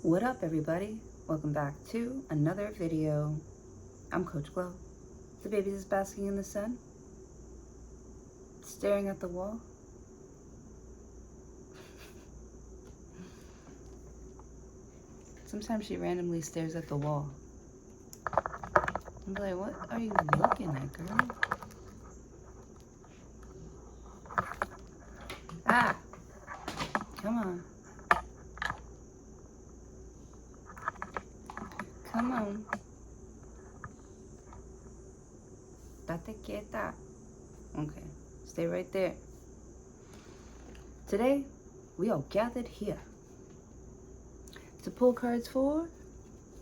What up, everybody? Welcome back to another video. I'm Coach Glow. The baby is basking in the sun, staring at the wall. Sometimes she randomly stares at the wall. I'm like, what are you looking at, girl? Ah! Come on. Come on. Date quieta. Okay, stay right there. Today, we are gathered here to pull cards for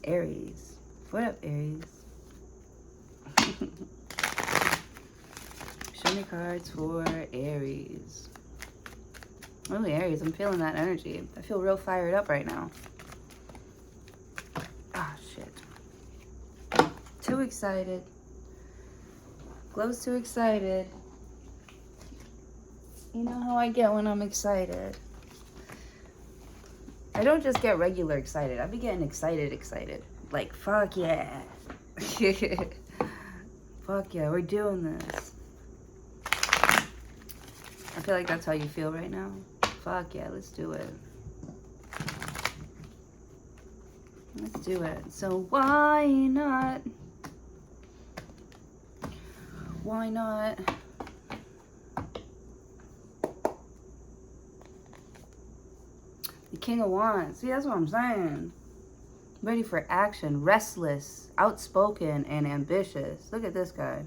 Aries. What up, Aries? Show me cards for Aries. Oh, Aries, I'm feeling that energy. I feel real fired up right now. Ah, shit. Too excited. Glow's too excited. You know how I get when I'm excited. I don't just get regular excited. I be getting excited. Like, fuck yeah. Fuck yeah, we're doing this. I feel like that's how you feel right now. Fuck yeah, let's do it. Let's do it. So why not? Why not? The King of Wands. See, that's what I'm saying. Ready for action, restless, outspoken, and ambitious. Look at this guy.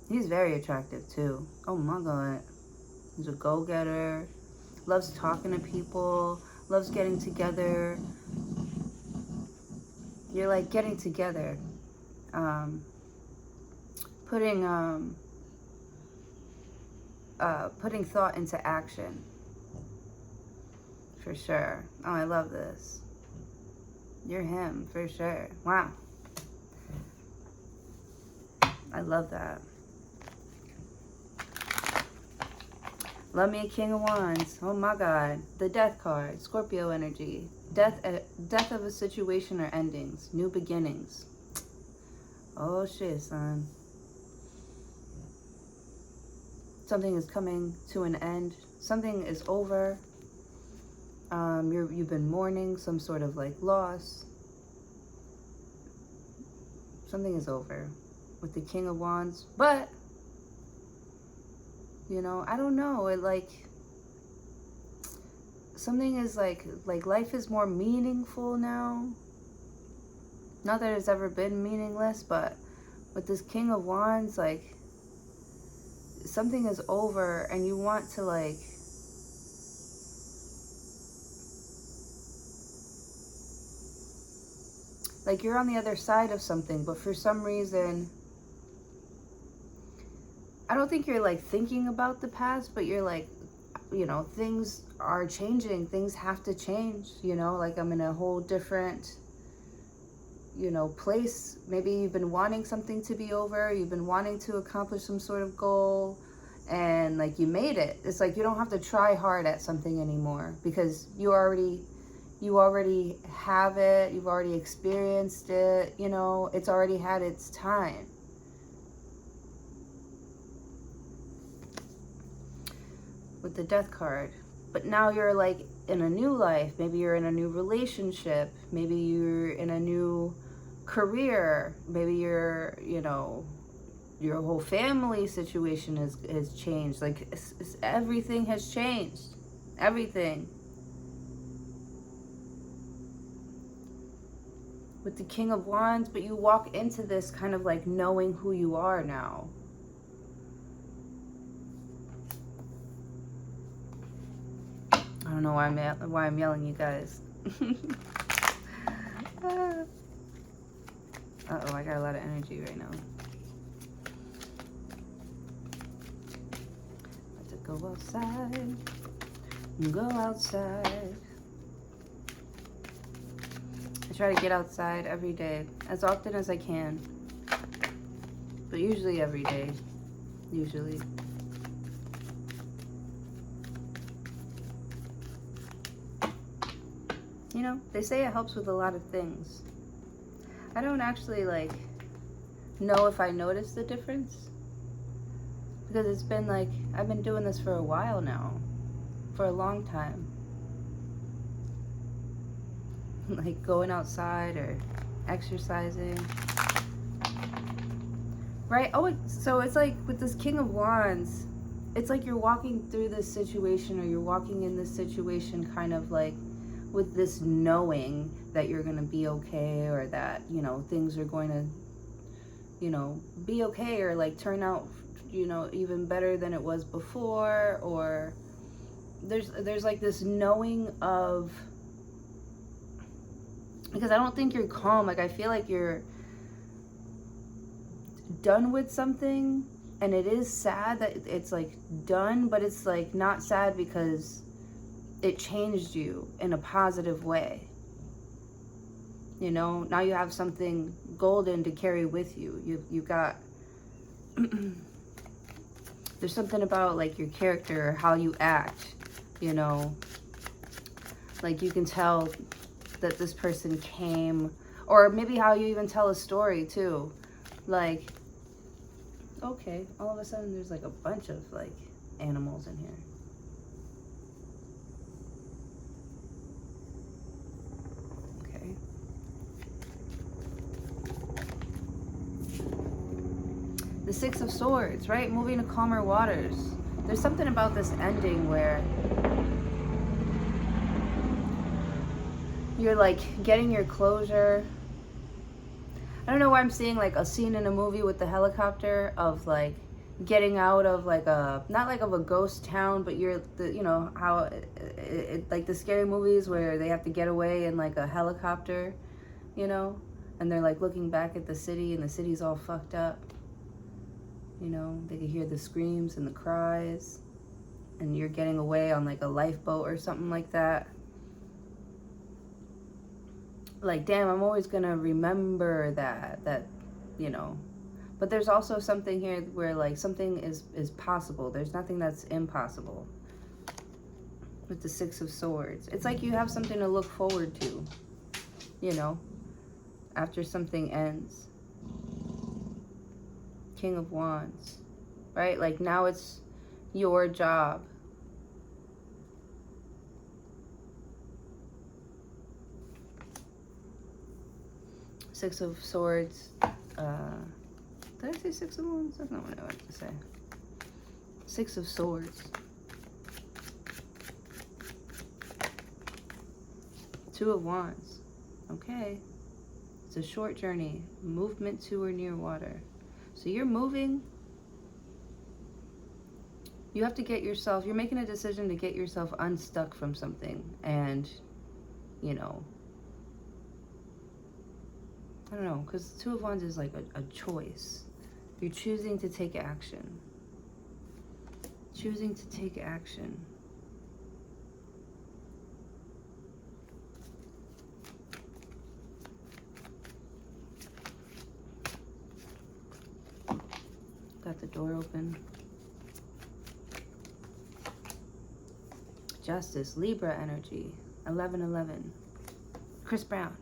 He's very attractive too. Oh my God. He's a go-getter. Loves talking to people. Loves getting together. You're like getting together. Putting thought into action. For sure. Oh, I love this. You're him, for sure. Wow. I love that. Love me a King of Wands. Oh my God. The Death card. Scorpio energy. Death of a situation or endings. New beginnings. Oh shit, son. Something is coming to an end. Something is over. You've been mourning some sort of like loss. Something is over with the King of Wands, but you know, I don't know. It like something is like life is more meaningful now. Not that it's ever been meaningless, but with this King of Wands, like something is over, and you want to like you're on the other side of something, but for some reason, I don't think you're like thinking about the past, but you're like, you know, things are changing. Things have to change, you know, like I'm in a whole different, you know, place. Maybe you've been wanting something to be over. You've been wanting to accomplish some sort of goal, and like you made it. It's like you don't have to try hard at something anymore because you already have it. You've already experienced it. You know, it's already had its time. With the Death card. But now you're like in a new life. Maybe you're in a new relationship. Maybe you're in a new career. Maybe you're, you know, your whole family situation has changed. Like everything has changed. Everything. With the King of Wands, but you walk into this kind of like knowing who you are now. I don't know why I'm yelling, you guys. Uh-oh, I got a lot of energy right now. Let's go outside. Go outside. I try to get outside every day, as often as I can. But usually every day. Usually. You know, they say it helps with a lot of things. I don't actually like know if I noticed the difference, because it's been like, I've been doing this for a while now, for a long time. Like going outside or exercising. Right? Oh, so it's like with this King of Wands, it's like you're walking through this situation, or you're walking in this situation kind of like with this knowing that you're going to be okay, or that, you know, things are going to, you know, be okay, or like turn out, you know, even better than it was before, or there's like this knowing of, because I don't think you're calm. Like I feel like you're done with something, and it is sad that it's like done, but it's like not sad because it changed you in a positive way. You know, now you have something golden to carry with you. You got there's something about like your character or how you act, you know, like you can tell that this person came, or maybe how you even tell a story too. Like, okay, all of a sudden there's like a bunch of like animals in here. Okay. The Six of Swords, right? Moving to calmer waters. There's something about this ending where you're like getting your closure. I don't know why I'm seeing like a scene in a movie with the helicopter of like getting out of like a, not like of a ghost town, but you're the, you know how like the scary movies where they have to get away in like a helicopter, you know, and they're like looking back at the city, and the city's all fucked up, you know, they can hear the screams and the cries, and you're getting away on like a lifeboat or something like that. Like, damn, I'm always gonna remember that, you know. But there's also something here where like something is possible. There's nothing that's impossible with the Six of Swords. It's like you have something to look forward to, you know, after something ends. King of Wands, right? Like now it's your job. Six of Swords. Did I say Six of Wands? That's not what I wanted to say. Six of Swords. Two of Wands. Okay. It's a short journey. Movement to or near water. So you're moving. You have to get yourself, you're making a decision to get yourself unstuck from something. And, you know, I don't know, because Two of Wands is like a choice. You're choosing to take action. Choosing to take action. Got the door open. Justice, Libra energy, 11-11. Chris Brown.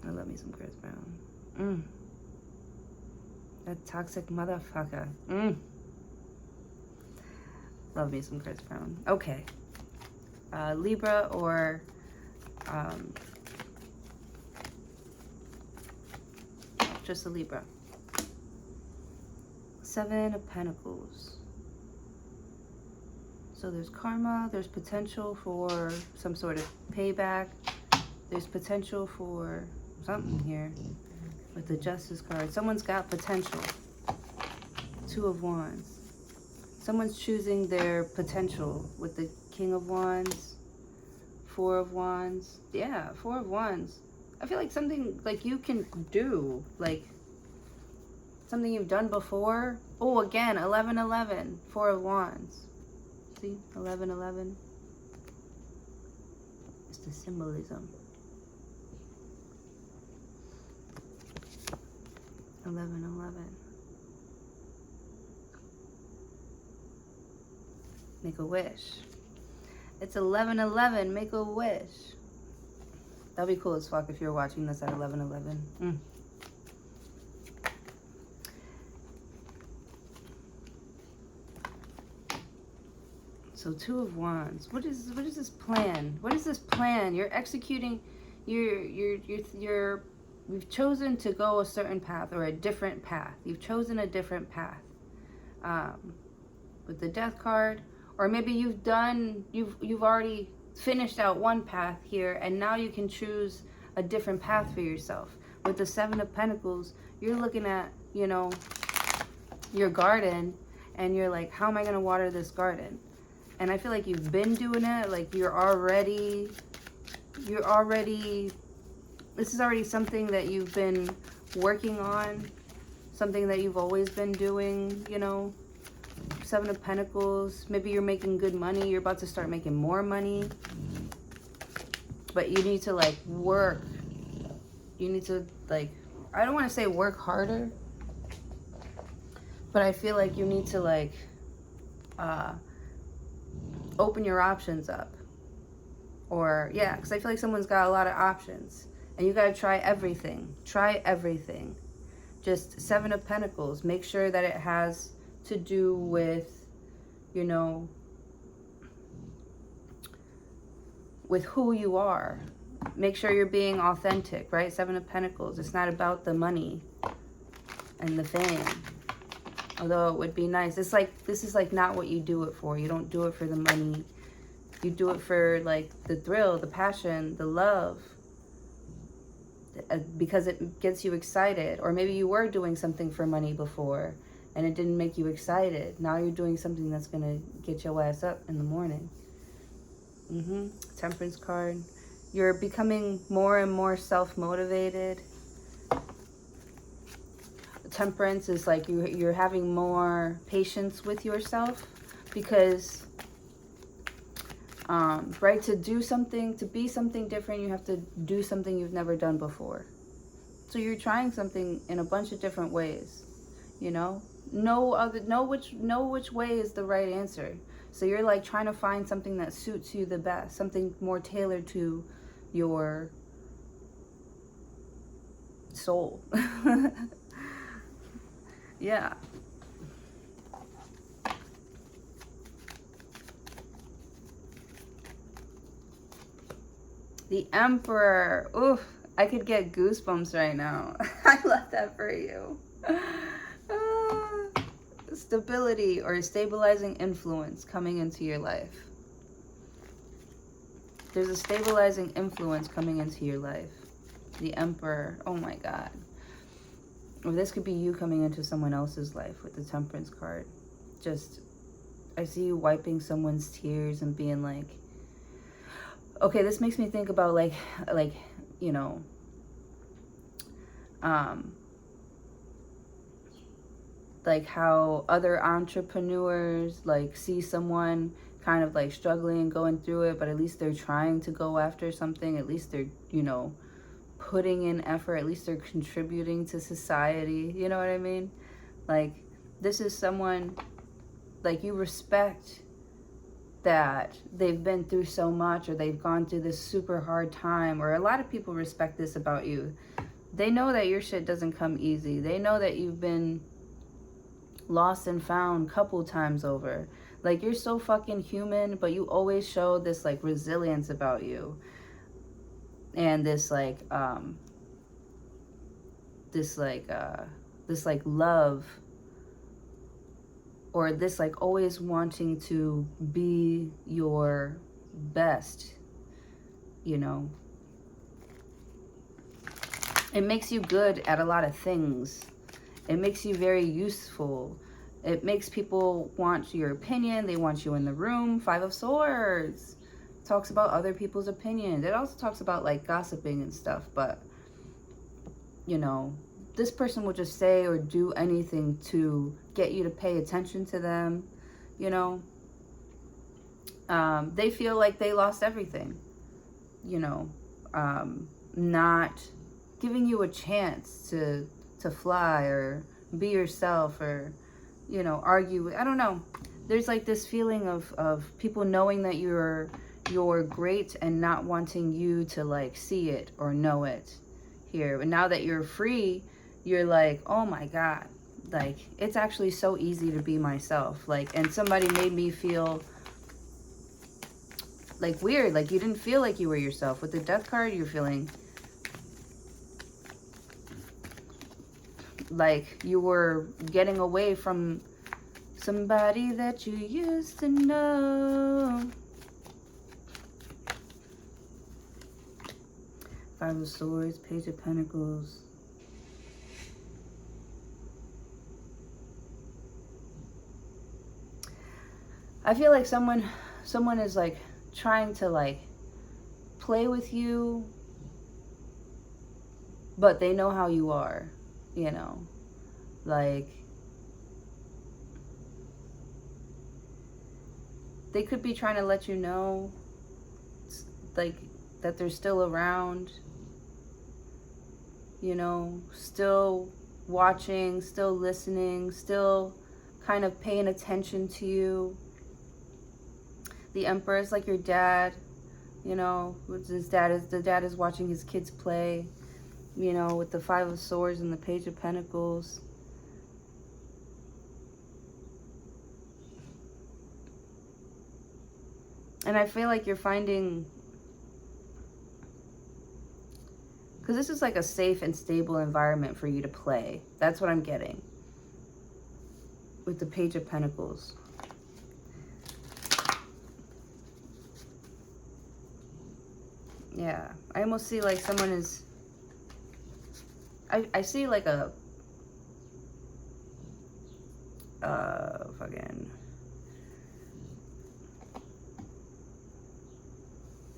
I love me some Chris Brown. That toxic motherfucker. Love me some Chris Brown. Okay. Libra or just a Libra. Seven of Pentacles. So there's karma, there's potential for some sort of payback. There's potential for something here with the Justice card. Someone's got potential. Two of Wands. Someone's choosing their potential with the King of Wands. Four of Wands. Yeah, Four of Wands. I feel like something like you can do, like something you've done before. Oh, again, 11-11. Four of Wands. See, 11-11. It's the symbolism. 11-11. Make a wish. It's 11:11. Make a wish. That'd be cool as fuck if you're watching this at 11:11. So 2 of Wands. What is this plan? What is this plan? You're executing. You've chosen to go a certain path or a different path. You've chosen a different path. With the Death card, or maybe you've already finished out one path here, and now you can choose a different path for yourself. With the 7 of Pentacles, you're looking at, you know, your garden, and you're like, how am I going to water this garden? And I feel like you've been doing it. Like you're already, this is already something that you've been working on, something that you've always been doing, you know. 7 of Pentacles, maybe you're making good money, you're about to start making more money, but you need to like work, you need to like, I don't want to say work harder, but I feel like you need to like open your options up, or yeah, because I feel like someone's got a lot of options, and you got to try everything, just 7 of Pentacles, make sure that it has to do with, you know, with who you are. Make sure you're being authentic, right? 7 of Pentacles, it's not about the money and the fame, although it would be nice. It's like, this is like not what you do it for. You don't do it for the money. You do it for like the thrill, the passion, the love, because it gets you excited. Or maybe you were doing something for money before and it didn't make you excited. Now you're doing something that's going to get your ass up in the morning. Temperance card. You're becoming more and more self-motivated. Temperance is like you're having more patience with yourself, because, right, to do something, to be something different, you have to do something you've never done before. So you're trying something in a bunch of different ways, you know? Know which way is the right answer. So you're like trying to find something that suits you the best, something more tailored to your soul. Yeah. The Emperor. Oof, I could get goosebumps right now. I love that for you. Stability or stabilizing influence coming into your life. There's a stabilizing influence coming into your life. The Emperor. Oh my God. Or this could be you coming into someone else's life with the Temperance card. Just, I see you wiping someone's tears and being like, okay, this makes me think about like, you know, like how other entrepreneurs like see someone kind of like struggling, going through it, but at least they're trying to go after something. At least they're, you know, putting in effort. At least they're contributing to society. You know what I mean? Like, this is someone, like, you respect that they've been through so much, or they've gone through this super hard time, or a lot of people respect this about you. They know that your shit doesn't come easy. They know that you've been lost and found a couple times over. Like, you're so fucking human, but you always show this like resilience about you, and this like love, or this like always wanting to be your best, you know. It makes you good at a lot of things. It makes you very useful. It makes people want your opinion. They want you in the room. 5 of Swords talks about other people's opinions. It also talks about like gossiping and stuff, but you know, this person will just say or do anything to get you to pay attention to them, you know. They feel like they lost everything, you know, not giving you a chance to fly or be yourself, or, you know, argue. I don't know. There's like this feeling of people knowing that you're your great and not wanting you to like see it or know it here. But now that you're free, you're like, oh my God, like it's actually so easy to be myself. Like, and somebody made me feel like weird, like you didn't feel like you were yourself. With the Death card, you're feeling like you were getting away from somebody that you used to know. Five of Swords, Page of Pentacles. I feel like someone is like trying to like play with you, but they know how you are, you know, like they could be trying to let you know like that they're still around, you know, still watching, still listening, still kind of paying attention to you. The Emperor is like your dad, you know, the dad is watching his kids play, you know, with the Five of Swords and the Page of Pentacles. And I feel like you're finding, because this is like a safe and stable environment for you to play. That's what I'm getting with the Page of Pentacles. Yeah, I almost see like someone is, I see like a, fucking,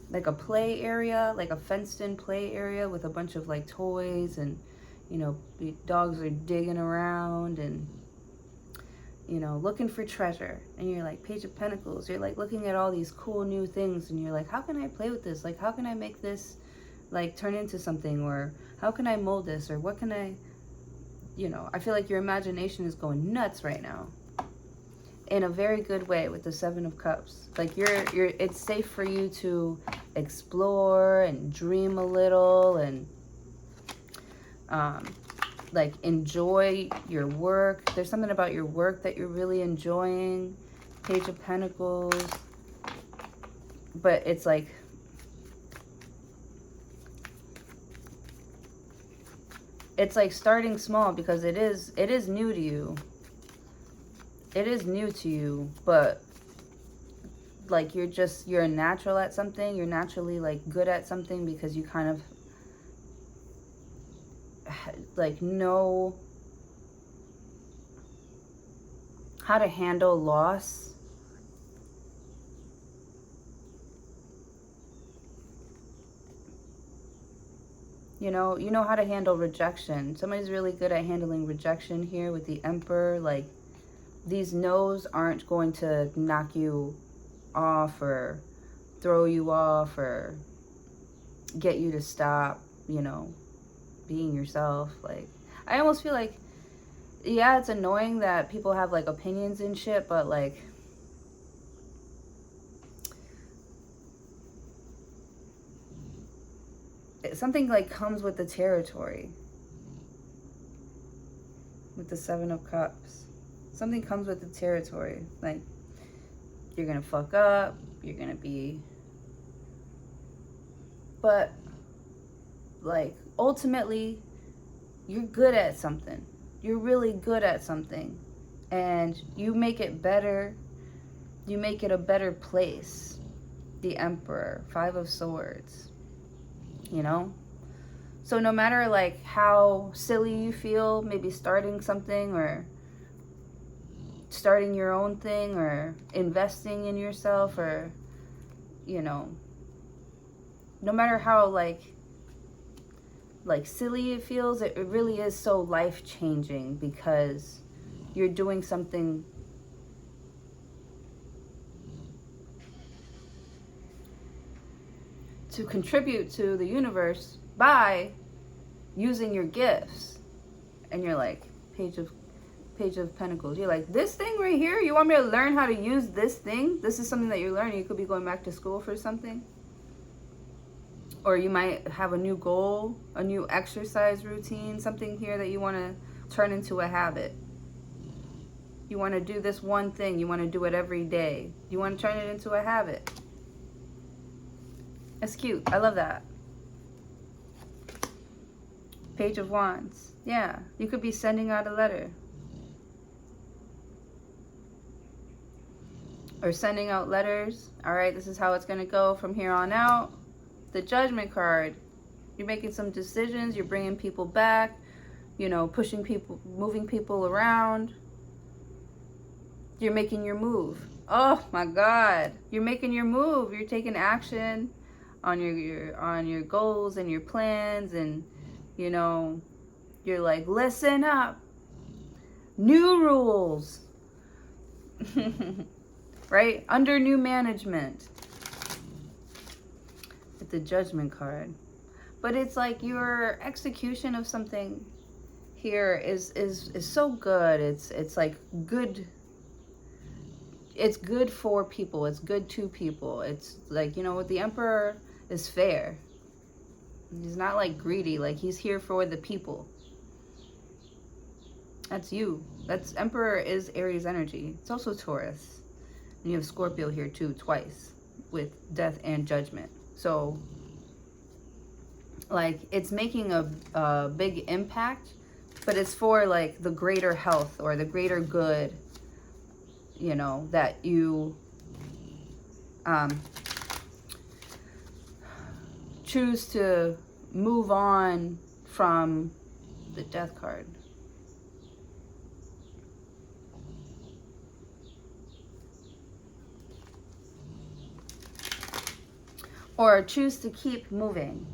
like a play area, like a fenced in play area with a bunch of like toys and, you know, the dogs are digging around and, you know, looking for treasure. And you're like, Page of Pentacles, you're like looking at all these cool new things and you're like, how can I play with this? Like, how can I make this like turn into something? Or how can I mold this? Or what can I, you know, I feel like your imagination is going nuts right now in a very good way with the Seven of Cups. Like it's safe for you to explore and dream a little and like enjoy your work. There's something about your work that you're really enjoying. Page of Pentacles. But it's like, it's like starting small because it is new to you. It is new to you, but like you're a natural at something. You're naturally like good at something because you kind of like know how to handle loss. You know how to handle rejection. Somebody's really good at handling rejection here with the Emperor. Like, these no's aren't going to knock you off or throw you off or get you to stop, you know, being yourself. Like, I almost feel like, yeah, it's annoying that people have like opinions and shit, but like, something like comes with the territory. With the Seven of Cups. Something comes with the territory. Like, you're gonna fuck up, you're gonna be, but like ultimately you're good at something. You're really good at something and you make it better. You make it a better place. The Emperor, Five of Swords, you know? So no matter like how silly you feel, maybe starting something or starting your own thing or investing in yourself, or, you know, no matter how like silly it feels, it really is so life-changing because you're doing something to contribute to the universe by using your gifts. And you're like, Page Page of Pentacles. You're like, this thing right here, you want me to learn how to use this thing? This is something that you're learning. You could be going back to school for something. Or you might have a new goal, a new exercise routine, something here that you want to turn into a habit. You want to do this one thing. You want to do it every day. You want to turn it into a habit. That's cute. I love that. Page of Wands. Yeah, you could be sending out a letter. Or sending out letters. All right, this is how it's going to go from here on out. The Judgment card. You're making some decisions. You're bringing people back. You know, pushing people, moving people around. You're making your move. Oh my God. You're making your move. You're taking action on your goals and your plans, and you know, you're like, listen up. New rules. Right? Under new management. With the Judgment card. But it's like your execution of something here is so good. It's like good. It's good for people. It's good to people. It's like, you know, what the Emperor is fair. He's not like greedy. Like, he's here for the people. That's you. That's Emperor is Aries energy. It's also Taurus. And you have Scorpio here too, twice, with Death and Judgment. So, like, it's making a big impact, but it's for like the greater health or the greater good, you know, that you choose to move on from the Death card. Or choose to keep moving,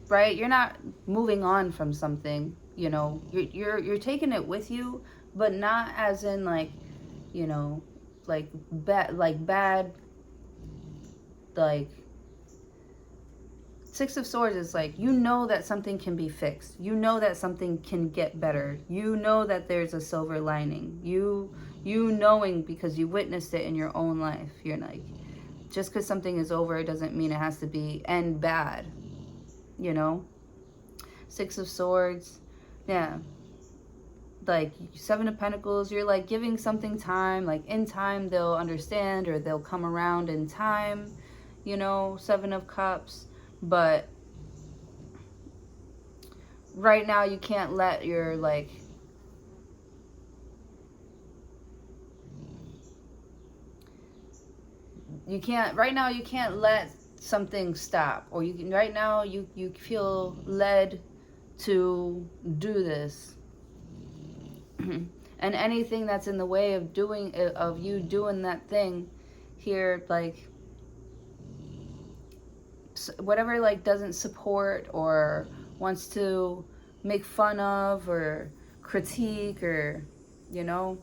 right? You're not moving on from something, you know, you're taking it with you, but not as in like, you know, like bad, like Six of Swords is like, you know that something can be fixed. You know that something can get better. You know that there's a silver lining. You knowing because you witnessed it in your own life. You're like, just because something is over, it doesn't mean it has to end bad, you know? Six of Swords, yeah. Like Seven of Pentacles, you're like giving something time, like in time they'll understand or they'll come around in time, you know? Seven of Cups, but right now you can't let your like, right now you can't let something stop, or you can, right now you feel led to do this. And anything that's in the way of you doing that thing here, like whatever like doesn't support or wants to make fun of or critique, or, you know,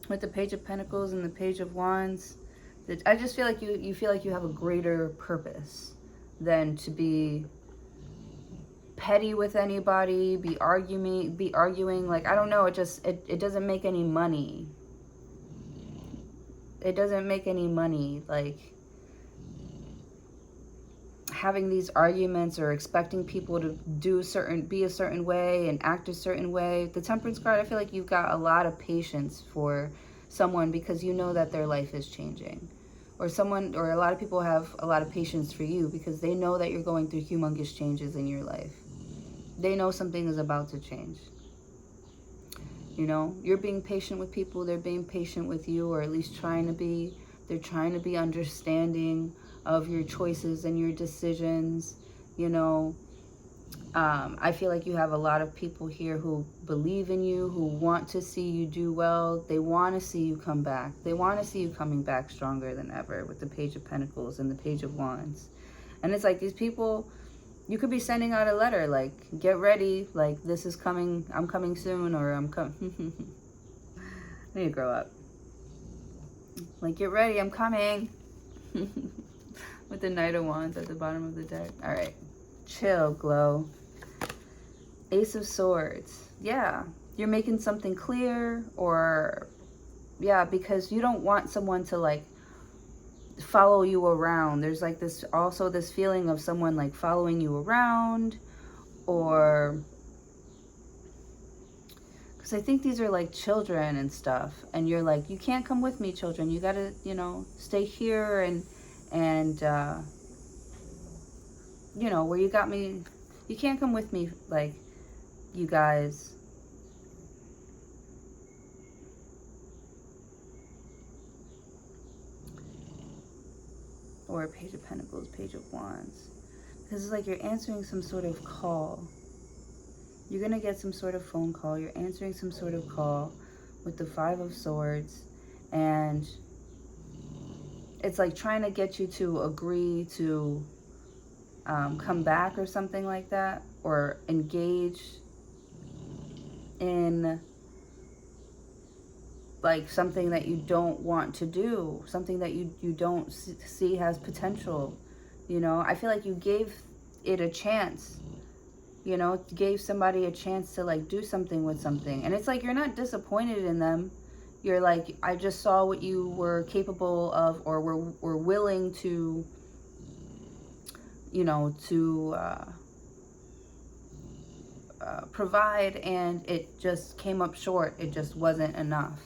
with the Page of Pentacles and the Page of Wands, I just feel like you feel like you have a greater purpose than to be petty with anybody, be arguing. Like, I don't know, it doesn't make any money. It doesn't make any money, like having these arguments or expecting people to be a certain way and act a certain way. The Temperance card, I feel like you've got a lot of patience for someone because you know that their life is changing. Or a lot of people have a lot of patience for you because they know that you're going through humongous changes in your life. They know something is about to change. You know, you're being patient with people, they're being patient with you, or at least trying to be. They're trying to be understanding of your choices and your decisions, you know. I feel like you have a lot of people here who believe in you, who want to see you do well. They want to see you come back. They want to see you coming back stronger than ever with the Page of Pentacles and the Page of Wands. And it's like these people, you could be sending out a letter like, get ready, like this is coming, I'm coming soon, or I'm coming. I need to grow up. Like, get ready, I'm coming. With the Knight of Wands at the bottom of the deck. All right, chill, glow. Ace of Swords. Yeah, you're making something clear, or yeah, because you don't want someone to like follow you around. There's like this, also this feeling of someone like following you around, or because I think these are like children and stuff, and you're like, you can't come with me, children, you gotta, you know, stay here, and you know, where you got me, you can't come with me, like, you guys. Or Page of Pentacles, Page of Wands. Because it's like you're answering some sort of call. You're going to get some sort of phone call. You're answering some sort of call with the Five of Swords. And it's like trying to get you to agree to come back or something like that. Or engage in like something that you don't want to do. Something that you don't see has potential. You know, I feel like you gave it a chance. You know, gave somebody a chance to like do something with something. And it's like you're not disappointed in them. You're like, I just saw what you were capable of, or were willing to, you know, to provide, and it just came up short. It just wasn't enough.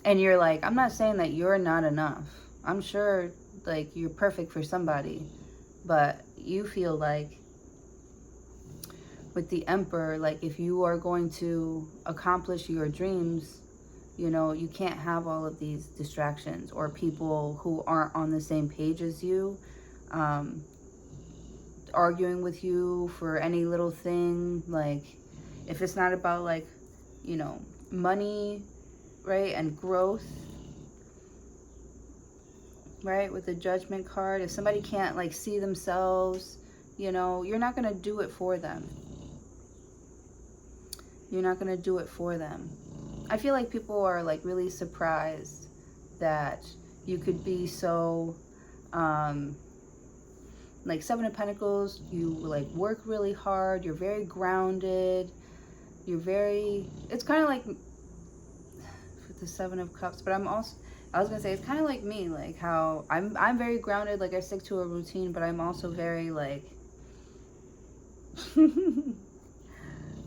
And you're like, I'm not saying that you're not enough. I'm sure like you're perfect for somebody, but you feel like with the Emperor, like if you are going to accomplish your dreams, you know, you can't have all of these distractions or people who aren't on the same page as you, arguing with you for any little thing. Like if it's not about like, you know, money, right, and growth, right, with the Judgment card, if somebody can't like see themselves, you know, you're not going to do it for them. You're not going to do it for them. I feel like people are like really surprised that you could be so, like Seven of Pentacles, you like work really hard, you're very grounded, you're very, it's kind of like with the Seven of Cups, but I was gonna say, it's kind of like me, like how I'm very grounded, like I stick to a routine, but I'm also very like,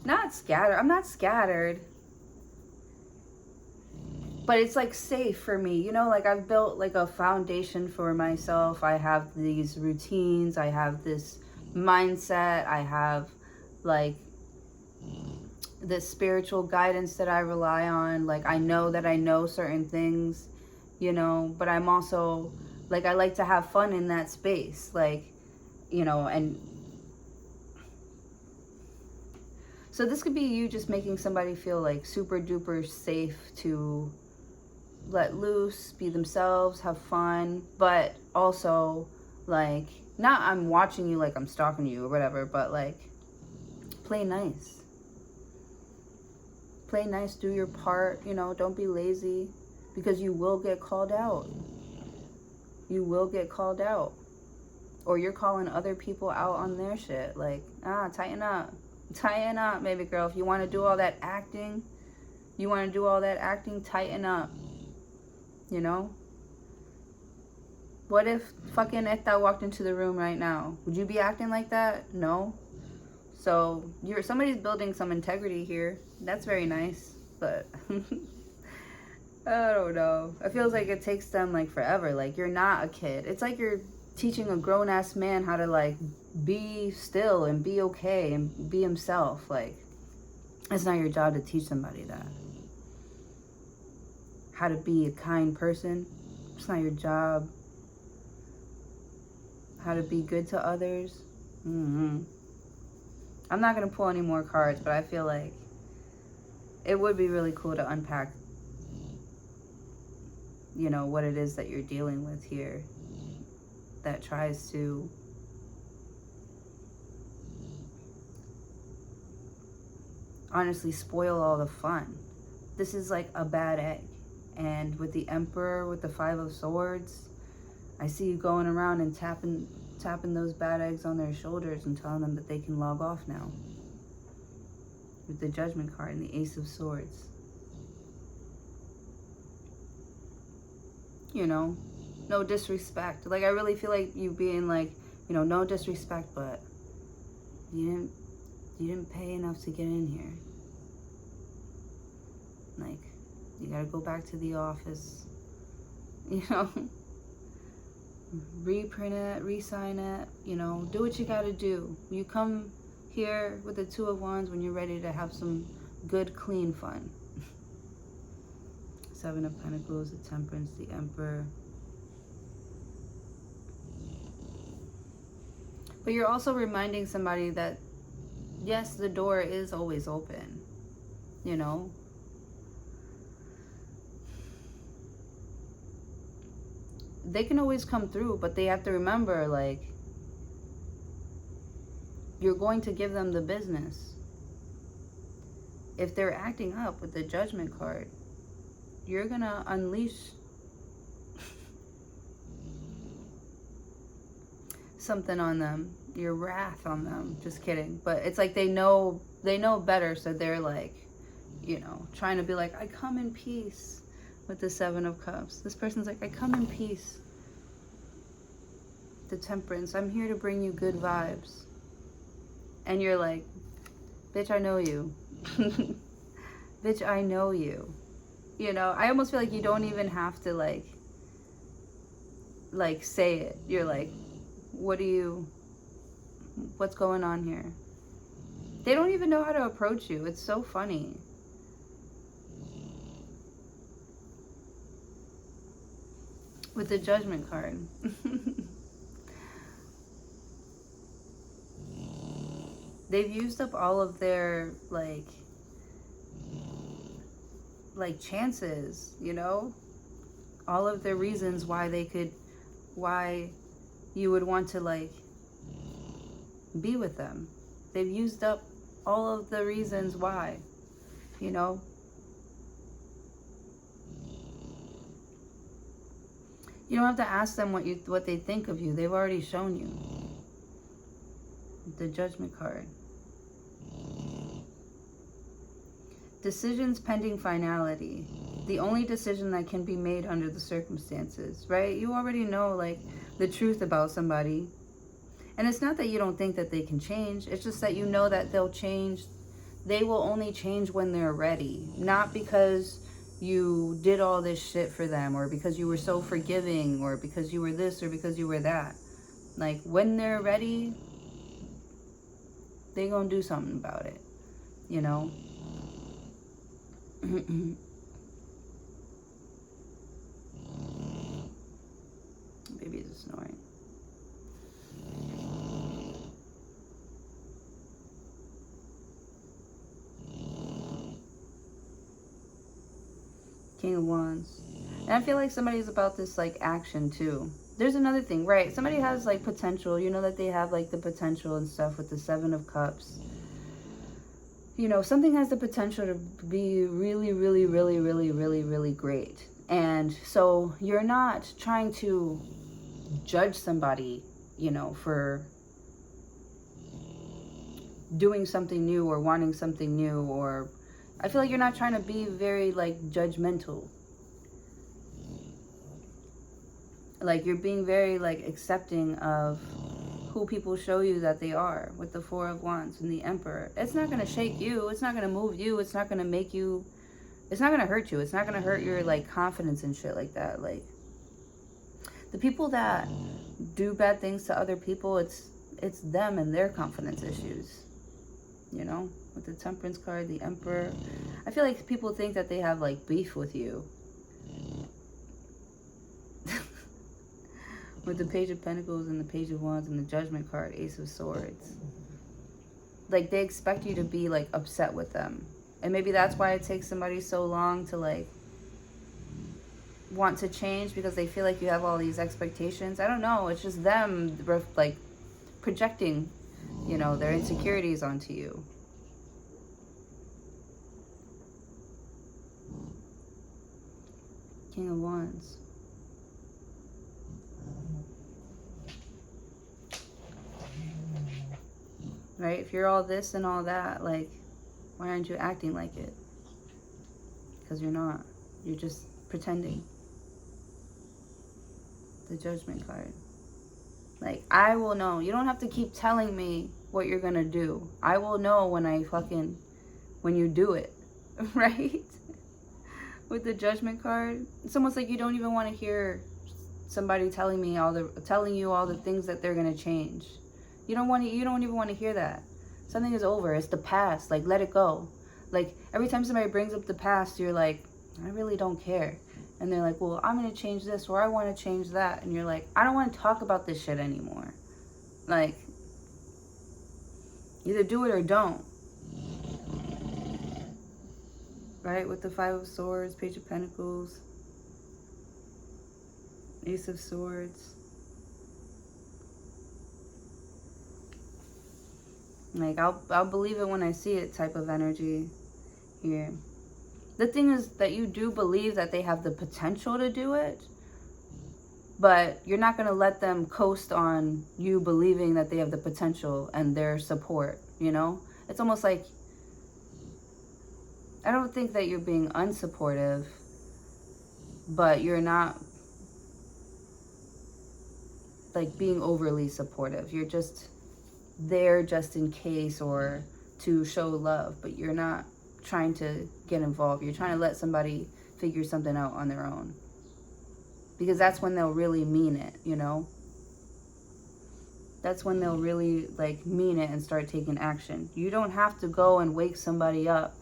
not scattered. I'm not scattered, but it's like safe for me, you know, like I've built like a foundation for myself. I have these routines, I have this mindset, I have like this spiritual guidance that I rely on. Like I know that I know certain things, you know, but I'm also like, I like to have fun in that space, like, you know. And so this could be you just making somebody feel like super duper safe to let loose, be themselves, have fun, but also like, not I'm watching you like I'm stalking you or whatever, but like play nice. Play nice, do your part, you know, don't be lazy, because you will get called out. You will get called out. Or you're calling other people out on their shit. Like, tighten up. Tighten up, baby girl. If you want to do all that acting, tighten up. You know? What if fucking Etta walked into the room right now? Would you be acting like that? No. So somebody's building some integrity here. That's very nice. But I don't know. It feels like it takes them like forever. Like you're not a kid. It's like you're teaching a grown-ass man how to like be still and be okay and be himself. Like it's not your job to teach somebody that. How to be a kind person. It's not your job. How to be good to others. I'm not going to pull any more cards, but I feel like it would be really cool to unpack, you know, what it is that you're dealing with here that tries to honestly spoil all the fun. This is like a bad egg. And with the Emperor, with the Five of Swords, I see you going around and tapping those bad eggs on their shoulders and telling them that they can log off now. with the Judgment card and the Ace of Swords. You know, no disrespect. Like, I really feel like you being like, you know, no disrespect, but you didn't pay enough to get in here. Like, you gotta go back to the office, you know, reprint it, re-sign it, you know, do what you gotta do. You come here with the Two of Wands when you're ready to have some good, clean fun. Seven of Pentacles, the Temperance, the Emperor. But you're also reminding somebody that, yes, the door is always open, you know. They can always come through, but they have to remember, like, you're going to give them the business. If they're acting up with the Judgment card, you're gonna unleash something on them, your wrath on them. Just kidding. But it's like they know better, so they're like, you know, trying to be like, I come in peace with the Seven of Cups. This person's like, I come in peace. The Temperance, I'm here to bring you good vibes. And you're like, bitch, I know you. Bitch, I know you. You know, I almost feel like you don't even have to like say it. You're like, what's going on here? They don't even know how to approach you. It's so funny. With the Judgment card. They've used up all of their like chances, you know, all of their reasons why you would want to like be with them. They've used up all of the reasons why, you know. You don't have to ask them what they think of you. They've already shown you. The Judgment card. Decisions pending finality. The only decision that can be made under the circumstances, right? You already know like the truth about somebody. And it's not that you don't think that they can change. It's just that you know that they'll change. They will only change when they're ready. Not because you did all this shit for them, or because you were so forgiving, or because you were this, or because you were that. Like, when they're ready, they gonna do something about it, you know. Baby is snoring. King of Wands. And I feel like somebody's about this like action too. There's another thing, right? Somebody has like potential. You know that they have like the potential and stuff with the Seven of Cups. You know, something has the potential to be really, really, really, really, really, really great. And so you're not trying to judge somebody, you know, for doing something new or wanting something new, or I feel like you're not trying to be very like judgmental. Like, you're being very like accepting of who people show you that they are with the Four of Wands and the Emperor. It's not going to shake you. It's not going to move you. It's not going to make you, it's not going to hurt you. It's not going to hurt your like confidence and shit like that. Like, the people that do bad things to other people, it's them and their confidence issues, you know. With the Temperance card, the Emperor, I feel like people think that they have like beef with you. With the Page of Pentacles and the Page of Wands and the Judgment card, Ace of Swords. Like, they expect you to be like upset with them. And maybe that's why it takes somebody so long to like want to change, because they feel like you have all these expectations. I don't know. It's just them like projecting, you know, their insecurities onto you. King of Wands. Right? If you're all this and all that, like, Why aren't you acting like it? Because you're not. You're just pretending. The Judgment card. Like, I will know. You don't have to keep telling me what you're gonna do. I will know when you do it. Right? With the Judgment card. It's almost like you don't even want to hear somebody telling you all the things that they're gonna change. You don't even want to hear that. Something is over. It's the past. Like, let it go. Like, every time somebody brings up the past, you're like, I really don't care. And they're like, well, I'm going to change this, or I want to change that. And you're like, I don't want to talk about this shit anymore. Like, either do it or don't. Right? With the Five of Swords, Page of Pentacles, Ace of Swords. Like, I'll believe it when I see it type of energy here. The thing is that you do believe that they have the potential to do it, but you're not going to let them coast on you believing that they have the potential and their support, you know? It's almost like, I don't think that you're being unsupportive, but you're not like being overly supportive. You're just there just in case or to show love, but you're not trying to get involved. You're trying to let somebody figure something out on their own, because that's when they'll really mean it, you know? That's when they'll really like mean it and start taking action. You don't have to go and wake somebody up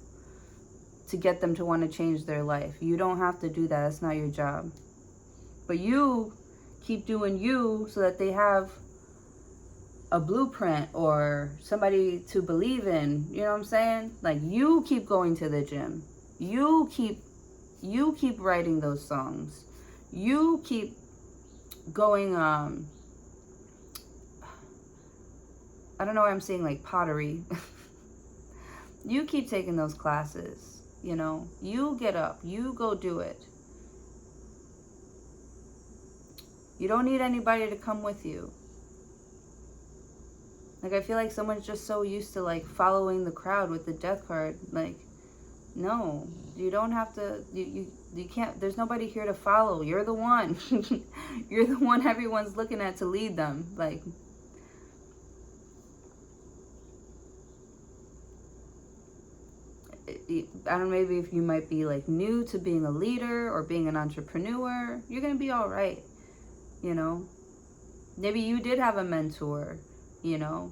to get them to want to change their life. You don't have to do that. That's not your job. But you keep doing you so that they have a blueprint or somebody to believe in. You know what I'm saying? Like, you keep going to the gym. You keep writing those songs. You keep going, I don't know why I'm saying like pottery. You keep taking those classes, you know? You get up, you go do it. You don't need anybody to come with you. Like, I feel like someone's just so used to like following the crowd with the death card. Like, no, you don't have to, you can't, there's nobody here to follow. You're the one. You're the one everyone's looking at to lead them. Like, I don't know, maybe if you might be like new to being a leader or being an entrepreneur, you're going to be all right. You know, maybe you did have a mentor, you know,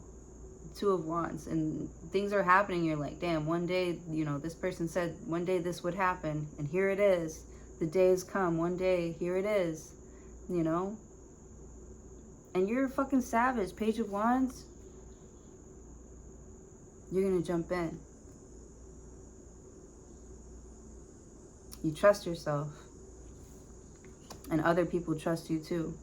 Two of Wands, and things are happening. You're like, damn, one day, you know, this person said one day this would happen, and here it is. The day has come. One day, here it is, you know. And you're a fucking savage. Page of Wands. You're going to jump in. You trust yourself. And other people trust you too.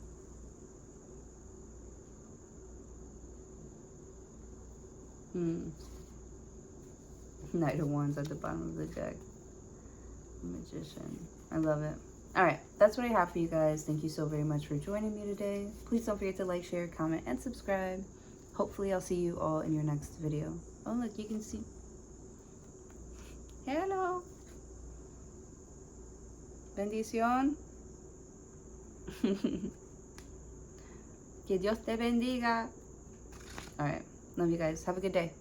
Knight of Wands at the bottom of the deck. Magician. I love it. Alright, that's what I have for you guys. Thank you so very much for joining me today. Please don't forget to like, share, comment, and subscribe. Hopefully I'll see you all in your next video. Oh, look, you can see. Hello. Bendición. Que Dios te bendiga. Alright, love you guys. Have a good day.